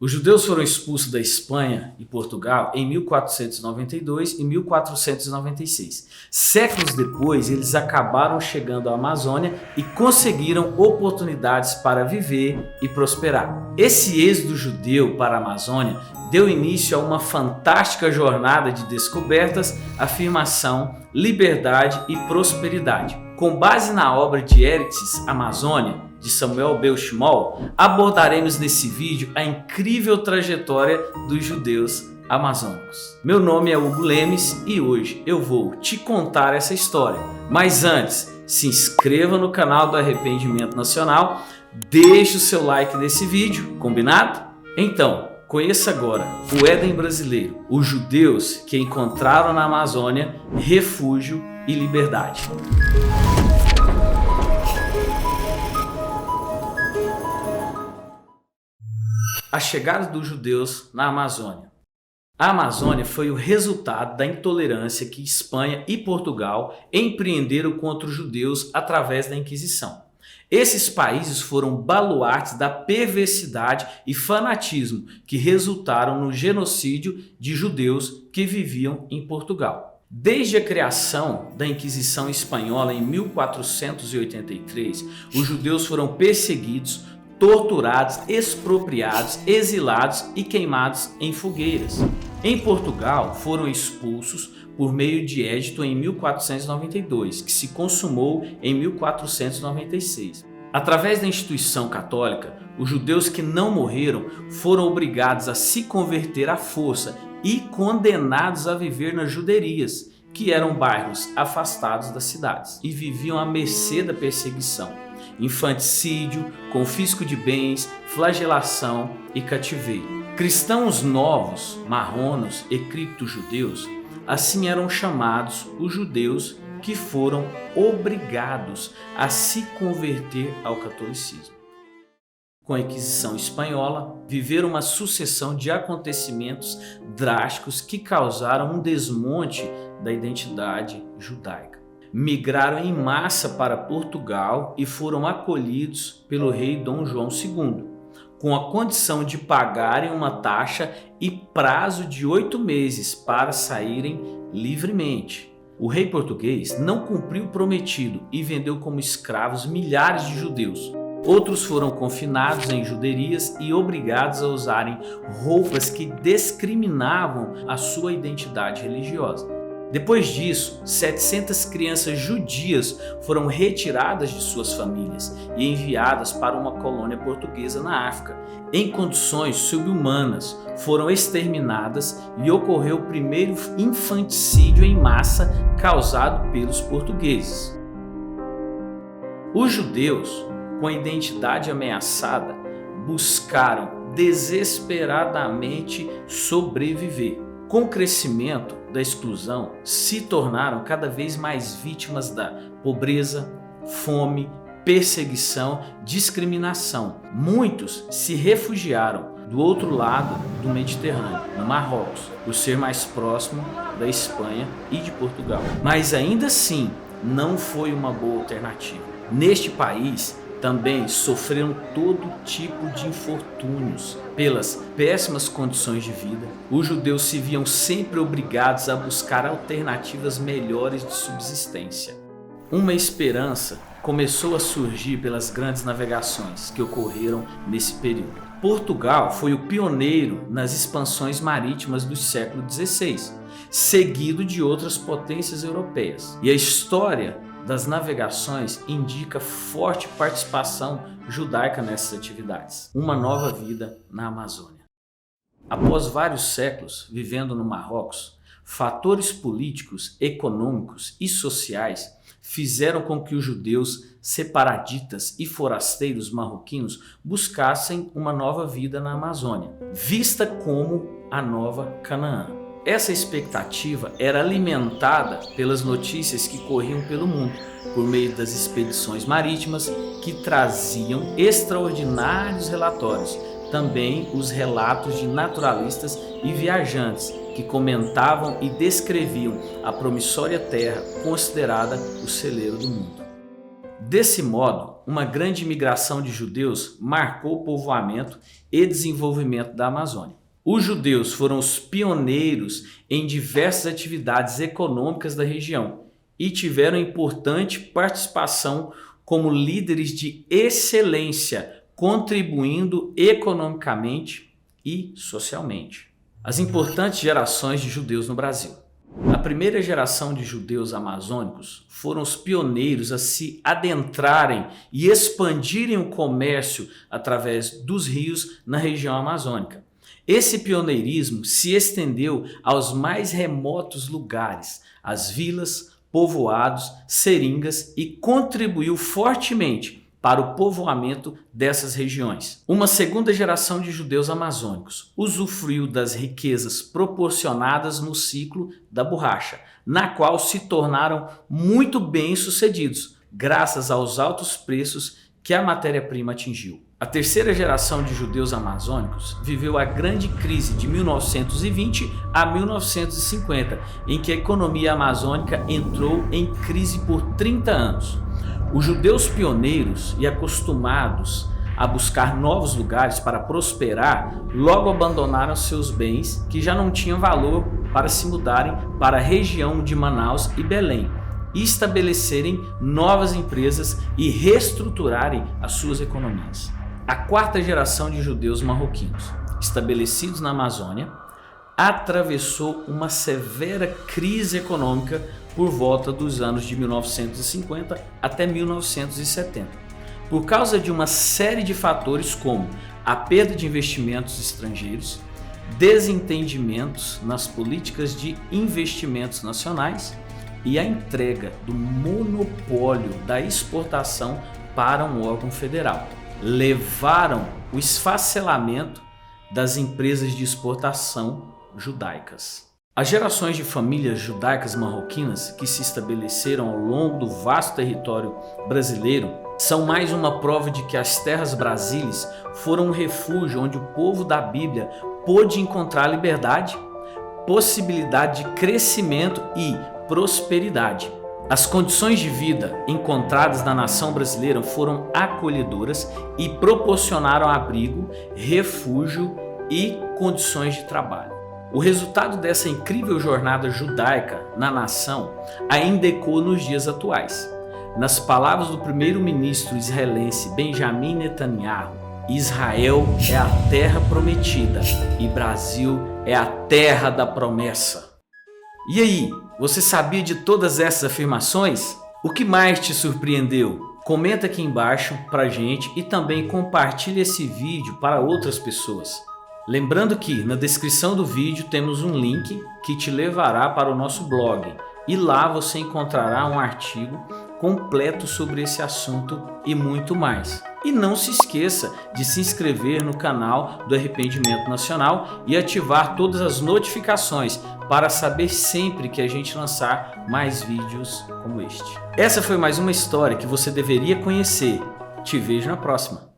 Os judeus foram expulsos da Espanha e Portugal em 1492 e 1496. Séculos depois, eles acabaram chegando à Amazônia e conseguiram oportunidades para viver e prosperar. Esse êxodo judeu para a Amazônia deu início a uma fantástica jornada de descobertas, afirmação, liberdade e prosperidade. Com base na obra de Eretz Amazônia, de Samuel Belshmol, abordaremos nesse vídeo a incrível trajetória dos judeus amazônicos. Meu nome é Hugo Lemes e hoje eu vou te contar essa história. Mas antes, se inscreva no canal do Arrependimento Nacional, deixe o seu like nesse vídeo, combinado? Então, conheça agora o Éden brasileiro, os judeus que encontraram na Amazônia refúgio e liberdade. A chegada dos judeus na Amazônia. A Amazônia foi o resultado da intolerância que Espanha e Portugal empreenderam contra os judeus através da Inquisição. Esses países foram baluartes da perversidade e fanatismo que resultaram no genocídio de judeus que viviam em Portugal. Desde a criação da Inquisição Espanhola em 1483, os judeus foram perseguidos, torturados, expropriados, exilados e queimados em fogueiras. Em Portugal, foram expulsos por meio de edito em 1492, que se consumou em 1496. Através da instituição católica, os judeus que não morreram foram obrigados a se converter à força e condenados a viver nas juderias, que eram bairros afastados das cidades, e viviam à mercê da perseguição, infanticídio, confisco de bens, flagelação e cativeiro. Cristãos novos, marronos e cripto-judeus, assim eram chamados os judeus que foram obrigados a se converter ao catolicismo. Com a Inquisição Espanhola, viveram uma sucessão de acontecimentos drásticos que causaram um desmonte da identidade judaica. Migraram em massa para Portugal e foram acolhidos pelo rei Dom João II, com a condição de pagarem uma taxa e prazo de 8 meses para saírem livremente. O rei português não cumpriu o prometido e vendeu como escravos milhares de judeus. Outros foram confinados em juderias e obrigados a usarem roupas que discriminavam a sua identidade religiosa. Depois disso, 700 crianças judias foram retiradas de suas famílias e enviadas para uma colônia portuguesa na África. Em condições subhumanas, foram exterminadas e ocorreu o primeiro infanticídio em massa causado pelos portugueses. Os judeus, com a identidade ameaçada, buscaram desesperadamente sobreviver. Com o crescimento da exclusão, se tornaram cada vez mais vítimas da pobreza, fome, perseguição, discriminação. Muitos se refugiaram do outro lado do Mediterrâneo, no Marrocos, por ser mais próximo da Espanha e de Portugal. Mas ainda assim, não foi uma boa alternativa. Neste país, também sofreram todo tipo de infortúnios pelas péssimas condições de vida. Os judeus se viam sempre obrigados a buscar alternativas melhores de subsistência. Uma esperança começou a surgir pelas grandes navegações que ocorreram nesse período. Portugal foi o pioneiro nas expansões marítimas do século XVI, seguido de outras potências europeias. E a história das navegações indica forte participação judaica nessas atividades. Uma nova vida na Amazônia. Após vários séculos vivendo no Marrocos, fatores políticos, econômicos e sociais fizeram com que os judeus separaditas e forasteiros marroquinos buscassem uma nova vida na Amazônia, vista como a nova Canaã. Essa expectativa era alimentada pelas notícias que corriam pelo mundo, por meio das expedições marítimas que traziam extraordinários relatórios, também os relatos de naturalistas e viajantes que comentavam e descreviam a promissória terra considerada o celeiro do mundo. Desse modo, uma grande imigração de judeus marcou o povoamento e desenvolvimento da Amazônia. Os judeus foram os pioneiros em diversas atividades econômicas da região e tiveram importante participação como líderes de excelência, contribuindo economicamente e socialmente. As importantes gerações de judeus no Brasil. A primeira geração de judeus amazônicos foram os pioneiros a se adentrarem e expandirem o comércio através dos rios na região amazônica. Esse pioneirismo se estendeu aos mais remotos lugares, às vilas, povoados, seringas e contribuiu fortemente para o povoamento dessas regiões. Uma segunda geração de judeus amazônicos usufruiu das riquezas proporcionadas no ciclo da borracha, na qual se tornaram muito bem-sucedidos, graças aos altos preços que a matéria-prima atingiu. A terceira geração de judeus amazônicos viveu a grande crise de 1920 a 1950, em que a economia amazônica entrou em crise por 30 anos. Os judeus pioneiros e acostumados a buscar novos lugares para prosperar, logo abandonaram seus bens que já não tinham valor para se mudarem para a região de Manaus e Belém e estabelecerem novas empresas e reestruturarem as suas economias. A quarta geração de judeus marroquinos, estabelecidos na Amazônia, atravessou uma severa crise econômica por volta dos anos de 1950 até 1970, por causa de uma série de fatores como a perda de investimentos estrangeiros, desentendimentos nas políticas de investimentos nacionais e a entrega do monopólio da exportação para um órgão federal. Levaram o esfacelamento das empresas de exportação judaicas. As gerações de famílias judaicas marroquinas que se estabeleceram ao longo do vasto território brasileiro são mais uma prova de que as terras brasílias foram um refúgio onde o povo da Bíblia pôde encontrar liberdade, possibilidade de crescimento e prosperidade. As condições de vida encontradas na nação brasileira foram acolhedoras e proporcionaram abrigo, refúgio e condições de trabalho. O resultado dessa incrível jornada judaica na nação ainda ecoa nos dias atuais. Nas palavras do primeiro-ministro israelense Benjamin Netanyahu, Israel é a terra prometida e Brasil é a terra da promessa. E aí, você sabia de todas essas afirmações? O que mais te surpreendeu? Comenta aqui embaixo pra gente e também compartilhe esse vídeo para outras pessoas. Lembrando que na descrição do vídeo temos um link que te levará para o nosso blog e lá você encontrará um artigo completo sobre esse assunto e muito mais. E não se esqueça de se inscrever no canal do Arrependimento Nacional e ativar todas as notificações para saber sempre que a gente lançar mais vídeos como este. Essa foi mais uma história que você deveria conhecer. Te vejo na próxima.